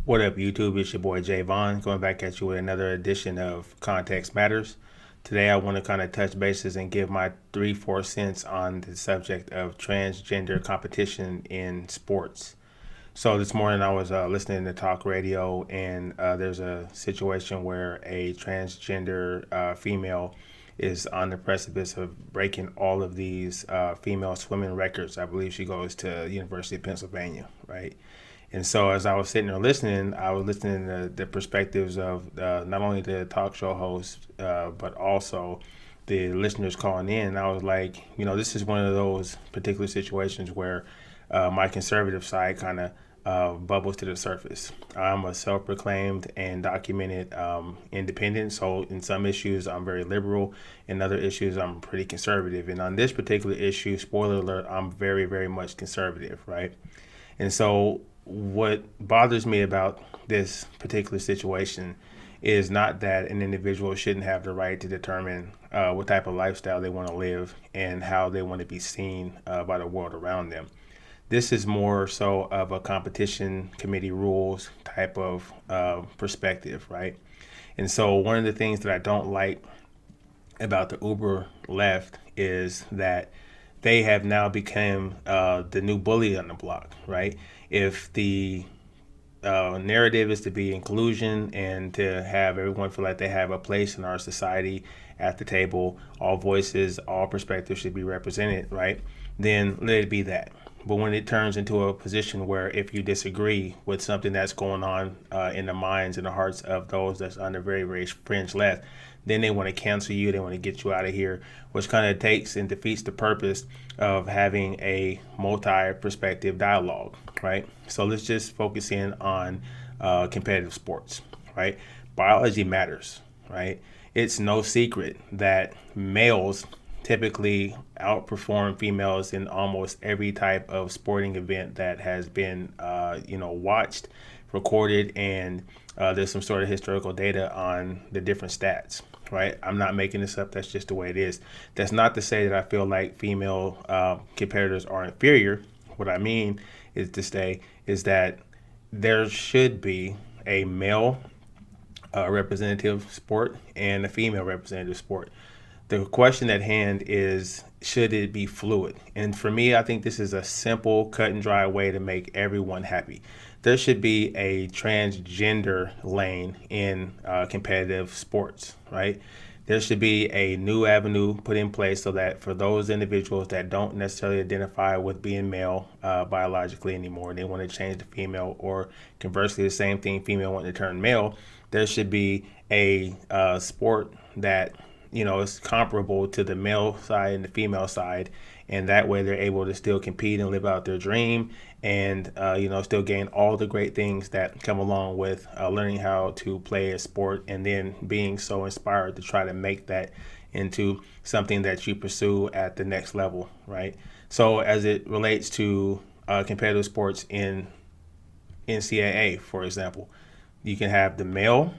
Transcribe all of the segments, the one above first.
What up, YouTube? It's your boy Jay Vaughn coming back at you with another edition of Context Matters. Today, I want to kind of touch bases and give my 3-4 cents on the subject of transgender competition in sports. So this morning, I was listening to talk radio, and there's a situation where a transgender female is on the precipice of breaking all of these female swimming records. I believe she goes to University of Pennsylvania, right? And so as I was sitting there listening, I was listening to the perspectives of not only the talk show host, but also the listeners calling in. And I was like, this is one of those particular situations where my conservative side kind of bubbles to the surface. I'm a self-proclaimed and documented independent. So in some issues, I'm very liberal. In other issues, I'm pretty conservative. And on this particular issue, spoiler alert, I'm very, very much conservative, right? And so what bothers me about this particular situation is not that an individual shouldn't have the right to determine what type of lifestyle they want to live and how they want to be seen by the world around them. This is more so of a competition committee rules type of perspective, right? And so one of the things that I don't like about the Uber left is that they have now become the new bully on the block, right? If the narrative is to be inclusion and to have everyone feel like they have a place in our society at the table, all voices, all perspectives should be represented, right? Then let it be that. But when it turns into a position where if you disagree with something that's going on in the minds and the hearts of those that's on the very, very fringe left, then they want to cancel you. They want to get you out of here, which kind of takes and defeats the purpose of having a multi-perspective dialogue, right? So let's just focus in on competitive sports, right? Biology matters, right? It's no secret that males typically outperform females in almost every type of sporting event that has been, watched, recorded, and there's some sort of historical data on the different stats, right? I'm not making this up. That's just the way it is. That's not to say that I feel like female competitors are inferior. What I mean is to say is that there should be a male representative sport and a female representative sport. The question at hand is, should it be fluid? And for me, I think this is a simple, cut and dry way to make everyone happy. There should be a transgender lane in competitive sports, right? There should be a new avenue put in place so that for those individuals that don't necessarily identify with being male biologically anymore, they want to change to female, or conversely, the same thing, female wanting to turn male, there should be a sport that it's comparable to the male side and the female side, and that way they're able to still compete and live out their dream, and still gain all the great things that come along with learning how to play a sport, and then being so inspired to try to make that into something that you pursue at the next level, right? So as it relates to competitive sports in NCAA, for example, you can have the male,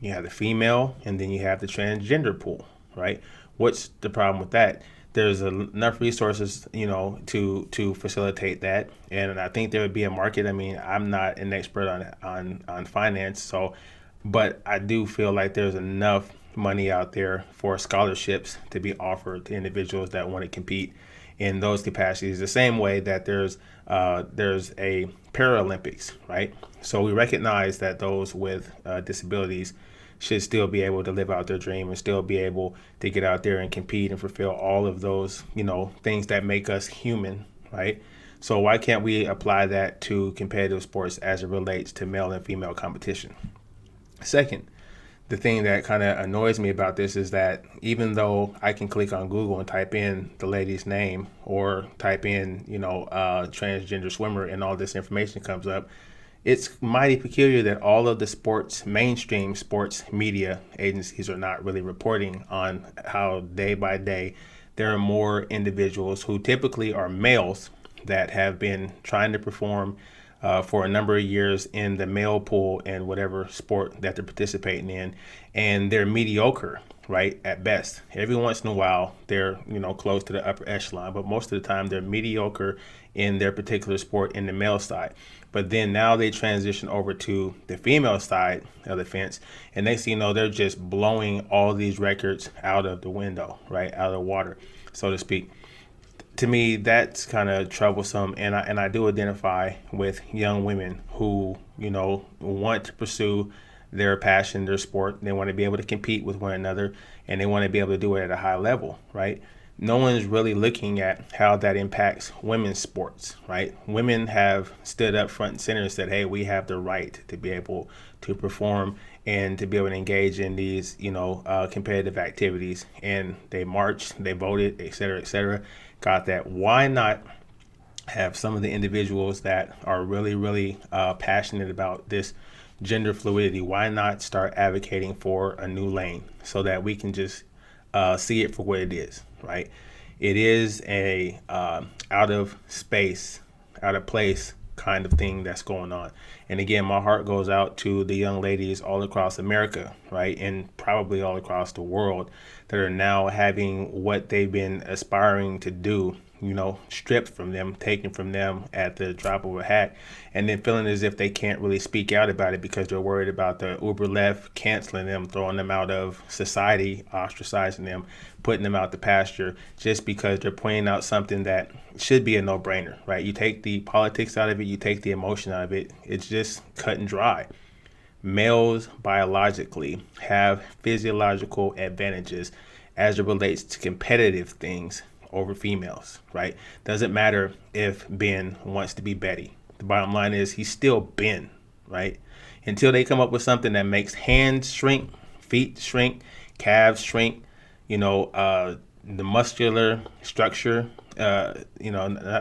you have the female, and then you have the transgender pool, right? What's the problem with that? There's enough resources, to facilitate that, and I think there would be a market. I mean, I'm not an expert on finance, so, but I do feel like there's enough money out there for scholarships to be offered to individuals that want to compete in those capacities. The same way that there's a Paralympics, right? So we recognize that those with disabilities should still be able to live out their dream and still be able to get out there and compete and fulfill all of those, things that make us human, right? So why can't we apply that to competitive sports as it relates to male and female competition? Second, the thing that kind of annoys me about this is that even though I can click on Google and type in the lady's name or type in, transgender swimmer, and all this information comes up, it's mighty peculiar that all of the mainstream sports media agencies are not really reporting on how day by day there are more individuals who typically are males that have been trying to perform for a number of years in the male pool and whatever sport that they're participating in, and they're mediocre, right, at best. Every once in a while, they're close to the upper echelon, but most of the time they're mediocre in their particular sport in the male side. But then now they transition over to the female side of the fence, and next thing you know, they're just blowing all these records out of the window, right, out of the water, so to speak. To me, that's kind of troublesome, and I do identify with young women who want to pursue their passion, their sport. They want to be able to compete with one another, and they want to be able to do it at a high level, right? No one's really looking at how that impacts women's sports, right? Women have stood up front and center and said, hey, we have the right to be able to perform and to be able to engage in these, competitive activities. And they marched, they voted, et cetera, got that. Why not have some of the individuals that are really, really passionate about this gender fluidity? Why not start advocating for a new lane so that we can just see it for what it is, right? It is a out of space, out of place kind of thing that's going on. And again, my heart goes out to the young ladies all across America, right? And probably all across the world that are now having what they've been aspiring to do, stripped from them, taken from them at the drop of a hat, and then feeling as if they can't really speak out about it because they're worried about the uber left canceling them, throwing them out of society, ostracizing them, putting them out to pasture just because they're pointing out something that should be a no-brainer, right? You take the politics out of it, you take the emotion out of it, it's just cut and dry. Males biologically have physiological advantages as it relates to competitive things over females, right? Doesn't matter if Ben wants to be Betty. The bottom line is he's still Ben, right? Until they come up with something that makes hands shrink, feet shrink, calves shrink, the muscular structure, not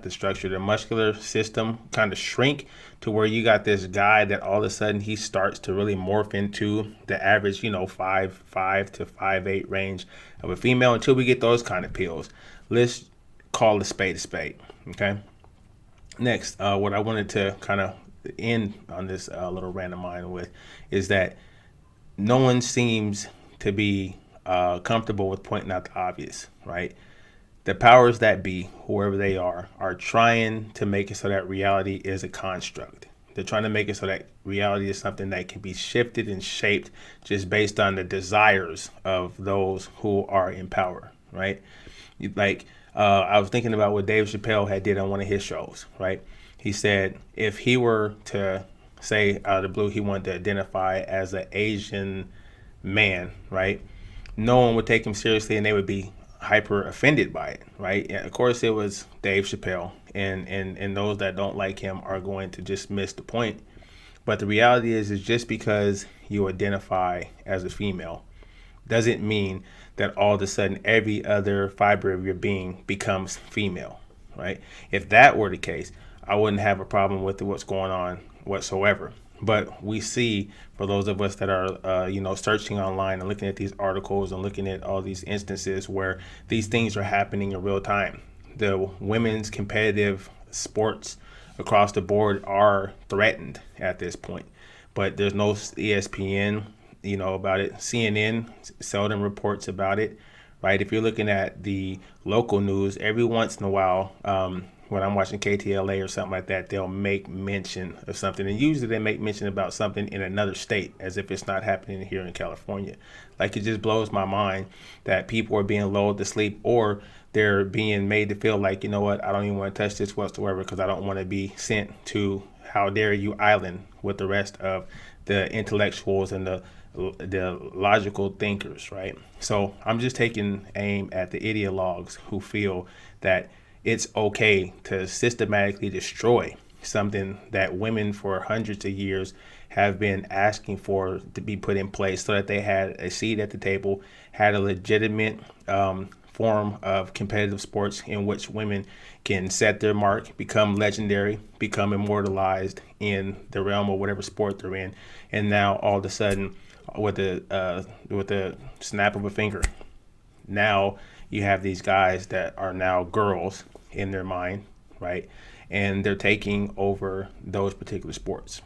the structure, the muscular system kind of shrink to where you got this guy that all of a sudden he starts to really morph into the average, 5'5" to 5'8" range of a female. Until we get those kind of pills, let's call a spade, okay? Next, what I wanted to kind of end on this little random mind with is that no one seems to be comfortable with pointing out the obvious, right? The powers that be, whoever they are trying to make it so that reality is a construct. They're trying to make it so that reality is something that can be shifted and shaped just based on the desires of those who are in power, right? I was thinking about what Dave Chappelle had did on one of his shows, right? He said if he were to say out of the blue he wanted to identify as an Asian man, right? No one would take him seriously and they would be hyper offended by it, right? And of course it was Dave Chappelle, and those that don't like him are going to just miss the point. But the reality is just because you identify as a female doesn't mean that all of a sudden every other fiber of your being becomes female, right? If that were the case, I wouldn't have a problem with what's going on whatsoever. But we see, for those of us that are, searching online and looking at these articles and looking at all these instances where these things are happening in real time. The women's competitive sports across the board are threatened at this point. But there's no ESPN, about it. CNN seldom reports about it, right? If you're looking at the local news, every once in a while, when I'm watching KTLA or something like that, they'll make mention of something. And usually they make mention about something in another state as if it's not happening here in California. It just blows my mind that people are being lulled to sleep, or they're being made to feel like, I don't even want to touch this whatsoever because I don't want to be sent to How Dare You Island with the rest of the intellectuals and the logical thinkers, right? So I'm just taking aim at the ideologues who feel that it's okay to systematically destroy something that women for hundreds of years have been asking for to be put in place so that they had a seat at the table, had a legitimate form of competitive sports in which women can set their mark, become legendary, become immortalized in the realm of whatever sport they're in. And now all of a sudden, with the snap of a finger, now you have these guys that are now girls in their mind, right? and they're taking over those particular sports.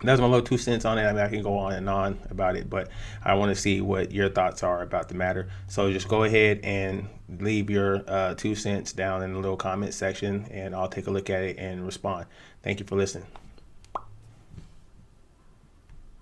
That's my little 2 cents on it. I mean, I can go on and on about it, but I want to see what your thoughts are about the matter. So just go ahead and leave your 2 cents down in the little comment section, and I'll take a look at it and respond. Thank you for listening.